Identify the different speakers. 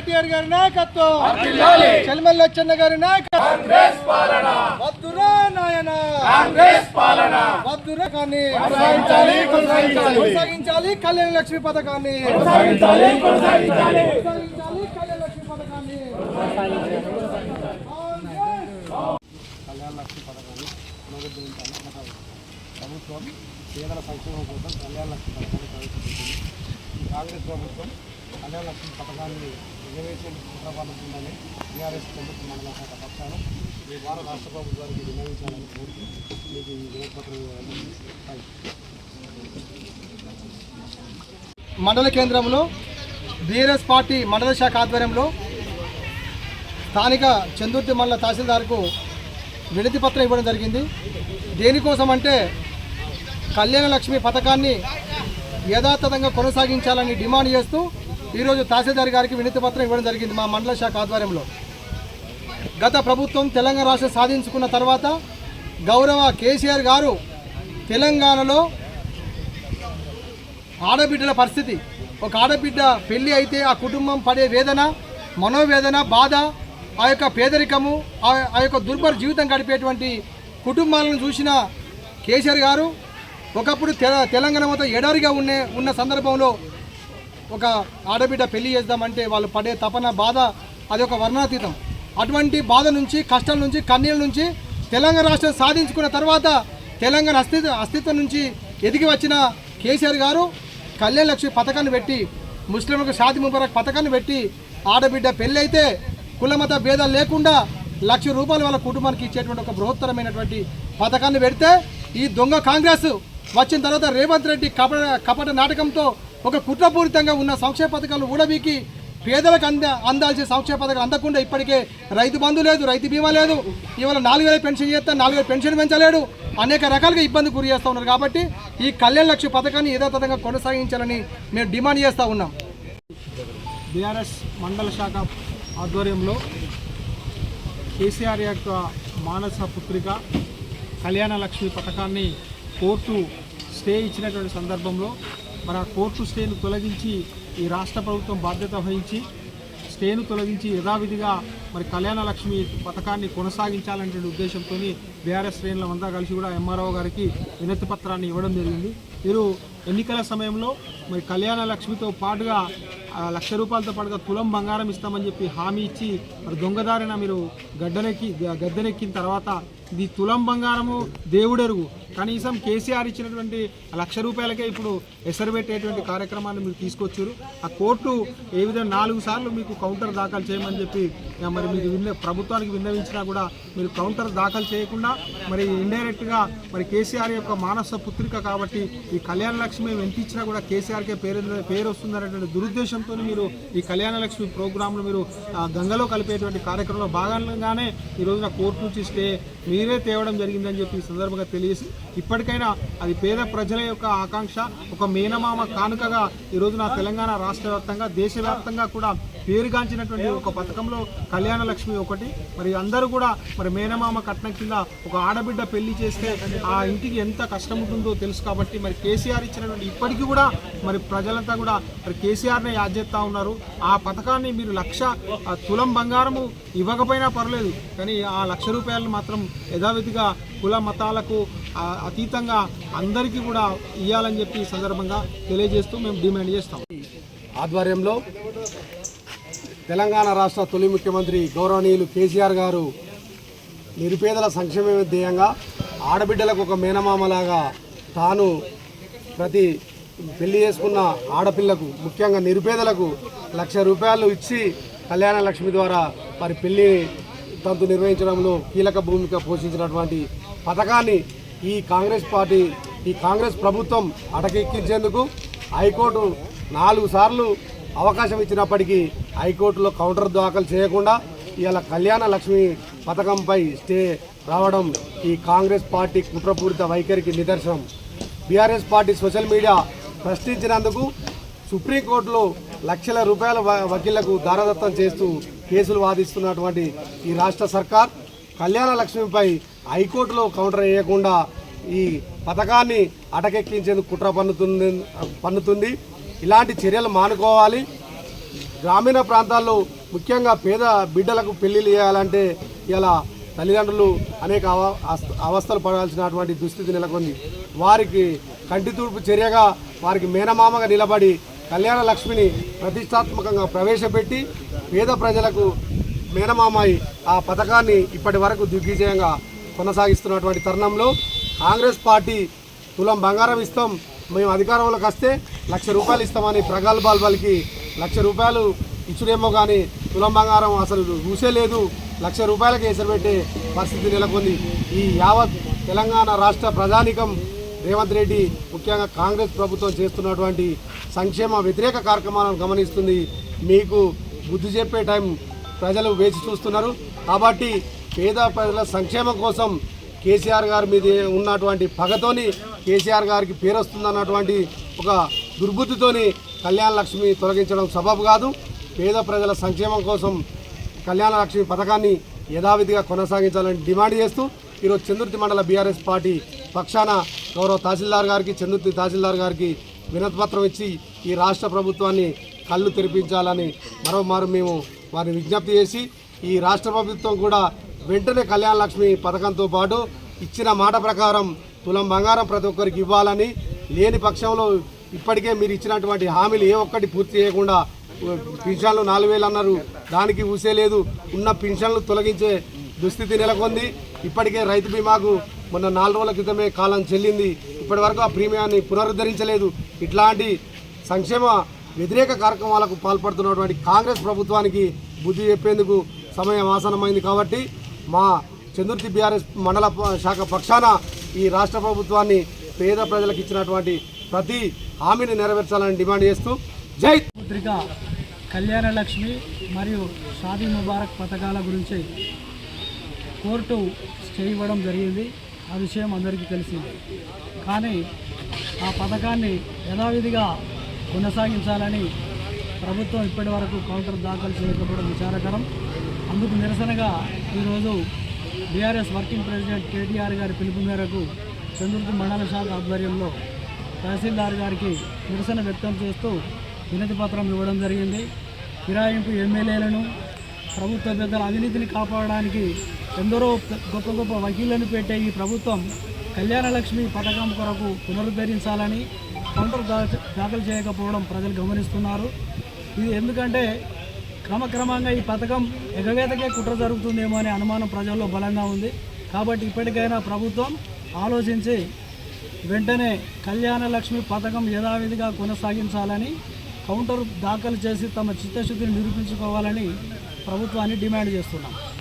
Speaker 1: కేటీఆర్ గారి నాయకత్వం, చెల్మల్ లచ్చన్న గారి నాయకత్వం, వద్దురా నాయన వద్దురా కానీ కొనసాగించాలి కళ్యాణ లక్ష్మి పథకాన్ని, కళ్యాణ లక్ష్మి పథకాన్ని పునరుద్ధరించాలని ప్రభుత్వం పేదల సంక్షేమం కోసం కళ్యాణ లక్ష్మి పథకాన్ని ప్రవేశపెట్టింది. ఈ కాంగ్రెస్ ప్రభుత్వం కళ్యాణ లక్ష్మి పథకాన్ని రిజర్వేషన్ కుట్రపడుతుందని టీఆర్ఎస్ ప్రభుత్వం మండల శాఖ పక్షాన ఈ వారం రాష్ట్ర ప్రభుత్వానికి విన్నవించాలని కోరుతూ మీకు ఈ వినతిపత్రం మండల కేంద్రంలో బీఆర్ఎస్ పార్టీ మండల శాఖ ఆధ్వర్యంలో స్థానిక చందుర్తి మండల తహసీల్దార్కు వినతి పత్రం ఇవ్వడం జరిగింది. దేనికోసం అంటే కళ్యాణ లక్ష్మి పథకాన్ని యథాతథంగా కొనసాగించాలని డిమాండ్ చేస్తూ ఈరోజు తహసీల్దార్ గారికి వినతి పత్రం ఇవ్వడం జరిగింది మా మండల శాఖ ఆధ్వర్యంలో. గత ప్రభుత్వం తెలంగాణ రాష్ట్రం సాధించుకున్న తర్వాత గౌరవ కేసీఆర్ గారు తెలంగాణలో ఆడబిడ్డల పరిస్థితి, ఒక ఆడబిడ్డ పెళ్ళి అయితే ఆ కుటుంబం పడే వేదన, మనోవేదన, బాధ, ఆ యొక్క పేదరికము, ఆ యొక్క దుర్భర జీవితం గడిపేటువంటి కుటుంబాలను చూసిన కేసీఆర్ గారు ఒకప్పుడు తెలంగాణ మొత్తం ఎడారిగా ఉన్న సందర్భంలో ఒక ఆడబిడ్డ పెళ్లి చేద్దామంటే వాళ్ళు పడే తపన, బాధ అది ఒక వర్ణాతీతం. అటువంటి బాధ నుంచి, కష్టాల నుంచి, కన్నీళ్ళ నుంచి తెలంగాణ రాష్ట్రం సాధించుకున్న తర్వాత తెలంగాణ అస్తిత్వం నుంచి ఎదిగి వచ్చిన కేసీఆర్ గారు కళ్యాణ లక్ష్మి పథకాన్ని పెట్టి, ముస్లింలకు షాదీ ముబారక్ పథకాన్ని పెట్టి, ఆడబిడ్డ పెళ్ళి అయితే కులమత భేదాలు లేకుండా ₹1,00,000 వాళ్ళ కుటుంబానికి ఇచ్చేటువంటి ఒక బృహత్తరమైనటువంటి పథకాన్ని పెడితే ఈ దొంగ కాంగ్రెస్ వచ్చిన తర్వాత రేవంత్ రెడ్డి కపట నాటకంతో ఒక కుట్రపూరితంగా ఉన్న సంక్షేమ పథకాలు ఊడబీకి పేదలకు అందాల్సిన సంక్షేమ పథకాలు అందకుండా ఇప్పటికే రైతు బంధు లేదు, రైతు బీమా లేదు, ఇవాళ 4,000 పెన్షన్ చేస్తా 4,000 పెన్షన్ పెంచలేడు, అనేక రకాలుగా ఇబ్బంది గురి చేస్తూ ఉన్నారు. కాబట్టి ఈ కళ్యాణ లక్ష్మి పథకాన్ని యథాతథంగా కొనసాగించాలని మేము డిమాండ్ చేస్తూ ఉన్నాం. బీఆర్ఎస్ మండల శాఖ ఆధ్వర్యంలో కేసీఆర్ యొక్క మానస పుత్రిక కళ్యాణ లక్ష్మి పథకాన్ని కోర్టు స్టే ఇచ్చినటువంటి సందర్భంలో మరి ఆ కోర్టు స్టేను తొలగించి ఈ రాష్ట్ర ప్రభుత్వం బాధ్యత వహించి స్టేను తొలగించి యథావిధిగా మరి కళ్యాణ లక్ష్మి పథకాన్ని కొనసాగించాలనే ఉద్దేశంతో బీఆర్ఎస్ శ్రేణులంతా కలిసి కూడా ఎంఆర్ఓ గారికి వినతి పత్రాన్ని ఇవ్వడం జరిగింది. మీరు ఎన్నికల సమయంలో మరి కళ్యాణ లక్ష్మితో పాటుగా ₹1,00,000తో పాటుగా తులం బంగారం ఇస్తామని చెప్పి హామీ ఇచ్చి మరి దొంగదారిన మీరు గద్దెనెక్కిన తర్వాత ఇది తులం బంగారము దేవుడెరుగు, కనీసం కేసీఆర్ ఇచ్చినటువంటి ₹1,00,000కే ఇప్పుడు ఎసరు పెట్టేటువంటి కార్యక్రమాన్ని మీరు తీసుకొచ్చారు. ఆ కోర్టు ఏ విధంగా 4 సార్లు మీకు కౌంటర్ దాఖలు చేయమని చెప్పి మరి మీకు ప్రభుత్వానికి విన్నవించినా కూడా మీరు కౌంటర్ దాఖలు చేయకుండా మరి ఇండైరెక్ట్గా మరి కేసీఆర్ యొక్క మానస పుత్రిక కాబట్టి ఈ కళ్యాణ లక్ష్మి ఎంత ఇచ్చినా కూడా కేసీఆర్కే పేరు వస్తుందనేటువంటి దురుద్దేశంతో మీరు ఈ కళ్యాణ లక్ష్మి ప్రోగ్రాంను మీరు గంగలో కలిపేటువంటి కార్యక్రమంలో భాగంగానే ఈ రోజున కోర్టు నుంచి స్టే మీరే తేవడం జరిగిందని చెప్పి ఈ సందర్భంగా తెలియసి ఇప్పటికైనా అది పేద ప్రజల యొక్క ఆకాంక్ష, ఒక మేనమామ కానుకగా ఈ రోజున తెలంగాణ రాష్ట్ర వ్యాప్తంగా దేశవ్యాప్తంగా కూడా పేరుగాంచినటువంటి ఒక పథకంలో కళ్యాణ లక్ష్మి ఒకటి. మరి అందరూ కూడా మరి మేనమామ కట్నం కింద ఒక ఆడబిడ్డ పెళ్లి చేస్తే ఆ ఇంటికి ఎంత కష్టం ఉంటుందో తెలుసు. కాబట్టి మరి కేసీఆర్ ఇచ్చినటువంటి ఇప్పటికీ కూడా మరి ప్రజలంతా కూడా మరి కేసీఆర్నే యాద్ చేస్తూ ఉన్నారు. ఆ పథకాన్ని మీరు 1,00,000 తులం బంగారము ఇవ్వకపోయినా పర్లేదు, కానీ ఆ ₹1,00,000 మాత్రం యథావిధిగా కుల మతాలకు అతీతంగా అందరికీ కూడా ఇవ్వాలని చెప్పి ఈ సందర్భంగా తెలియజేస్తూ మేము డిమాండ్ చేస్తాం. ఆధ్వర్యంలో తెలంగాణ రాష్ట్ర తొలి ముఖ్యమంత్రి గౌరవనీయులు కేసీఆర్ గారు నిరుపేదల సంక్షేమ ధ్యేయంగా ఆడబిడ్డలకు ఒక మేనమామలాగా తాను ప్రతి పెళ్లి చేసుకున్న ఆడపిల్లకు ముఖ్యంగా నిరుపేదలకు ₹1,00,000 ఇచ్చి కళ్యాణ లక్ష్మి ద్వారా వారి పెళ్లి తంతు నిర్వహించడంలో కీలక భూమిక పోషించినటువంటి పథకాన్ని ఈ కాంగ్రెస్ ప్రభుత్వం అటకెక్కించేందుకు హైకోర్టు 4 సార్లు అవకాశం ఇచ్చినప్పటికీ హైకోర్టులో కౌంటర్ దాఖలు చేయకుండా ఇవాళ కళ్యాణ లక్ష్మి పథకంపై స్టే రావడం ఈ కాంగ్రెస్ పార్టీ కుట్రపూరిత వైఖరికి నిదర్శనం. బీఆర్ఎస్ పార్టీ సోషల్ మీడియా ప్రశ్నించినందుకు సుప్రీంకోర్టులో ₹1,00,000 వకీళ్లకు దారదత్తం చేస్తూ కేసులు వాదిస్తున్నటువంటి ఈ రాష్ట్ర సర్కార్ కళ్యాణ లక్ష్మిపై హైకోర్టులో కౌంటర్ వేయకుండా ఈ పథకాన్ని అటకెక్కించేందుకు కుట్ర పన్నుతుంది. ఇలాంటి చర్యలు మానుకోవాలి.
Speaker 2: గ్రామీణ ప్రాంతాల్లో ముఖ్యంగా పేద బిడ్డలకు పెళ్లిళ్ళు చేయాలంటే ఇలా తల్లిదండ్రులు అనేక అవస్థలు పడాల్సినటువంటి దుస్థితి నెలకొంది. వారికి కంటితూర్పు చర్యగా వారికి మేనమామగా నిలబడి కళ్యాణ లక్ష్మిని ప్రతిష్టాత్మకంగా ప్రవేశపెట్టి పేద ప్రజలకు మేనమామై ఆ పథకాన్ని ఇప్పటి వరకు దిగ్విజయంగా కొనసాగిస్తున్నటువంటి తరుణంలో కాంగ్రెస్ పార్టీ తులం బంగారం ఇస్తాం, మేము అధికారంలోకి వస్తే ₹1,00,000 ఇస్తామని ప్రగల్భాలు పలికి ₹1,00,000 ఇచ్చుడేమో కానీ తులం బంగారం అసలు ఊసే లేదు, ₹1,00,000కి ఎసరు పెట్టే పరిస్థితి నెలకొంది. ఈ యావత్ తెలంగాణ రాష్ట్ర ప్రజానికం రేవంత్ రెడ్డి ముఖ్యంగా కాంగ్రెస్ ప్రభుత్వం చేస్తున్నటువంటి సంక్షేమ వ్యతిరేక కార్యక్రమాలను గమనిస్తుంది. మీకు బుద్ధి చెప్పే టైం ప్రజలు వేచి చూస్తున్నారు. కాబట్టి పేద ప్రజల సంక్షేమం కోసం కేసీఆర్ గారి మీద ఉన్నటువంటి పగతోని కేసీఆర్ గారికి పేరు వస్తుందన్నటువంటి ఒక దుర్బుద్ధితోని కళ్యాణ లక్ష్మి తొలగించడం సబబు కాదు. పేద ప్రజల సంక్షేమం కోసం కళ్యాణ లక్ష్మి పథకాన్ని యథావిధిగా కొనసాగించాలని డిమాండ్ చేస్తూ ఈరోజు చందుర్తి మండల బీఆర్ఎస్ పార్టీ పక్షాన గౌరవ తహసీల్దార్ గారికి, చందుర్తి తహసీల్దార్ గారికి వినతిపత్రం ఇచ్చి ఈ రాష్ట్ర ప్రభుత్వాన్ని కళ్ళు తెరిపించాలని మరోమారు మేము వారిని విజ్ఞప్తి చేసి ఈ రాష్ట్ర ప్రభుత్వం కూడా వెంటనే కళ్యాణ లక్ష్మి పథకంతో పాటు ఇచ్చిన మాట ప్రకారం తులం బంగారం ప్రతి ఒక్కరికి ఇవ్వాలని, లేని పక్షంలో ఇప్పటికే మీరు ఇచ్చినటువంటి హామీలు ఏ ఒక్కటి పూర్తి చేయకుండా పింఛన్లు 4,000 అన్నారు, దానికి ఊసే లేదు. ఉన్న పింఛన్లు తొలగించే దుస్థితి నెలకొంది. ఇప్పటికే రైతు బీమాకు మొన్న 4 రోజుల క్రితమే కాలం చెల్లింది, ఇప్పటి వరకు ఆ ప్రీమియాన్ని పునరుద్ధరించలేదు. ఇట్లాంటి సంక్షేమ వ్యతిరేక కార్యక్రమాలకు పాల్పడుతున్నటువంటి కాంగ్రెస్ ప్రభుత్వానికి బుద్ధి చెప్పేందుకు సమయం ఆసనమైంది. కాబట్టి మా చందుర్తి బీఆర్ఎస్ మండల శాఖ పక్షాన ఈ రాష్ట్ర ప్రభుత్వాన్ని పేద ప్రజలకు ఇచ్చినటువంటి ప్రతి హామీని నెరవేర్చాలని డిమాండ్ చేస్తూ జై
Speaker 3: పత్రిక కళ్యాణ లక్ష్మి మరియు షాదీ ముబారక్ పథకాల గురించి కోర్టు స్టే ఇవ్వడం జరిగింది. ఆ విషయం అందరికీ తెలిసింది. కానీ ఆ పథకాన్ని యథావిధిగా కొనసాగించాలని ప్రభుత్వం ఇప్పటి వరకు కౌంటర్ దాఖలు చేయకపోవడం విచారకరం. అందుకు నిరసనగా ఈరోజు బీఆర్ఎస్ వర్కింగ్ ప్రెసిడెంట్ కేటీఆర్ గారి పిలుపు మేరకు చంద్రుతి మండల శాఖ ఆధ్వర్యంలో తహసీల్దార్ గారికి నిరసన వ్యక్తం చేస్తూ వినతి పత్రం ఇవ్వడం జరిగింది. ఫిరాయింపు ఎమ్మెల్యేలను, ప్రభుత్వ పెద్దల అవినీతిని కాపాడడానికి ఎందరో గొప్ప గొప్ప వకీళ్లను పెట్టే ఈ ప్రభుత్వం కళ్యాణ లక్ష్మి పథకం కొరకు పునరుద్ధరించాలని కౌంటర్ దాఖలు చేయకపోవడం ప్రజలు గమనిస్తున్నారు. ఇది ఎందుకంటే క్రమక్రమంగా ఈ పథకం ఎగవేతకే కుట్ర జరుగుతుందేమో అనే అనుమానం ప్రజల్లో బలంగా ఉంది. కాబట్టి ఇప్పటికైనా ప్రభుత్వం ఆలోచించి వెంటనే కళ్యాణ లక్ష్మి పథకం యథావిధిగా కొనసాగించాలని కౌంటర్ దాఖలు చేసి తమ చిత్తశుద్ధిని నిరూపించుకోవాలని ప్రభుత్వాన్ని డిమాండ్ చేస్తున్నాం.